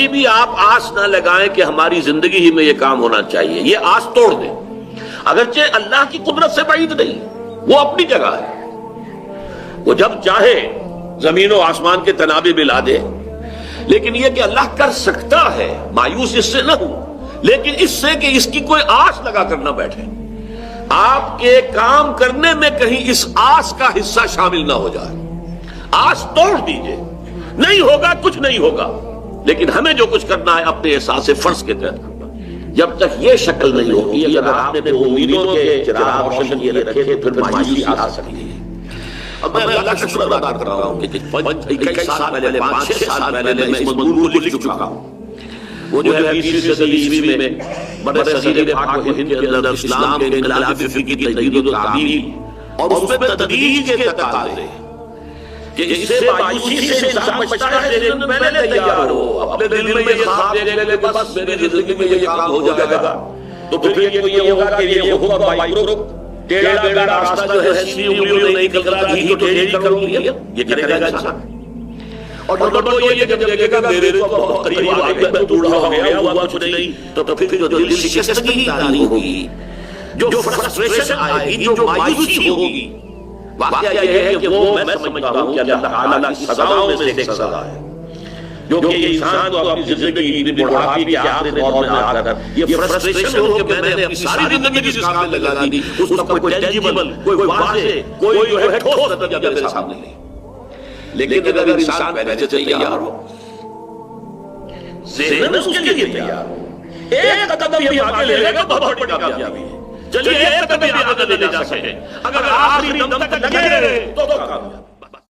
سی بھی آپ آس نہ لگائیں کہ ہماری زندگی ہی میں یہ کام ہونا چاہیے، یہ آس توڑ دیں۔ اگرچہ اللہ کی قدرت سے بعید نہیں، وہ اپنی جگہ ہے، وہ جب چاہے زمین و آسمان کے تنابے ملا دے، لیکن یہ کہ اللہ کر سکتا ہے، مایوس اس سے نہ ہو، لیکن اس سے کہ اس کی کوئی آس لگا کر نہ بیٹھے، آپ کے کام کرنے میں کہیں اس آس کا حصہ شامل نہ ہو جائے۔ آس توڑ دیجئے، نہیں ہوگا کچھ نہیں ہوگا، لیکن ہمیں جو کچھ کرنا ہے اپنے احساس فرض کے تحت کرنا۔ جب تک یہ شکل نہیں ہوگی، اگر آپ نے امیدوں کے چراغ روشن کیے رکھے تو پھر مایوسی آ سکتی ہے۔ اب میں اللہ کا شکر ادا کر رہا ہوں کہ کئی سال پہلے، 5-6 سال پہلے میں اس مضمون کو لکھ چکا ہوں۔ وہ جو ہے 20ویں صدی عیسوی میں بڑے صغیر پاک و ہند کے اندر اسلام کے انقلابی فکر کی تجدید و تعمیل اور اس میں تدریج کے تقاضے کہ اس سے مایوسی سے انسان بچتا ہے، لیکن پہلے تیار ہو، اپنے دل میں یہ خواب دیکھ لے کہ بس میری زندگی میں یہ کام ہو جائے گا، تو پھر یہ ہوگا کہ یہ ہوگا بائی گروپ ٹیڑھا میڑھا راستہ جو ہے سیدھی انگلیوں نہیں نکل رہا، گھی تو ٹیڑھی کروں گی، یہ کرے گا انسان۔ اور نمبر 2 یہ کہ جب دیکھے گا میرے تو بہت قریب آ گئے، میں ٹوٹا ہو گیا، ہوا کچھ نہیں، تو پھر جو دل شکستگی تاری ہوگی، جو فرسٹریشن آئے گی، جو مایوسی ہوگی، واقعہ یہ ہے کہ وہ میں سمجھتا ہوں کہ اللہ تعالیٰ کی سزاؤں میں سے ایک سزا ہے، جو کہ انسان کو اپنی زندگی بڑھاپے کے آخری دور میں آ کر یہ فرسٹریشن ہو کہ میں نے اپنی ساری زندگی جس کام میں لگا دی، اس کا کوئی ٹینجیبل، کوئی واضح، کوئی جو ہے ٹھوس نتیجہ میرے سامنے نہیں۔ لیکن اگر انسان پہلے سے تیار ہو، ذہن اس کے لیے تیار ہو، ایک قدم بھی آگے لے لے گا بہت بڑی کامیابی ہے۔ چلیے ایک قدم بھی آگے لے جا سکے، اگر آخری دم تک لگے رہے تو کامیابی۔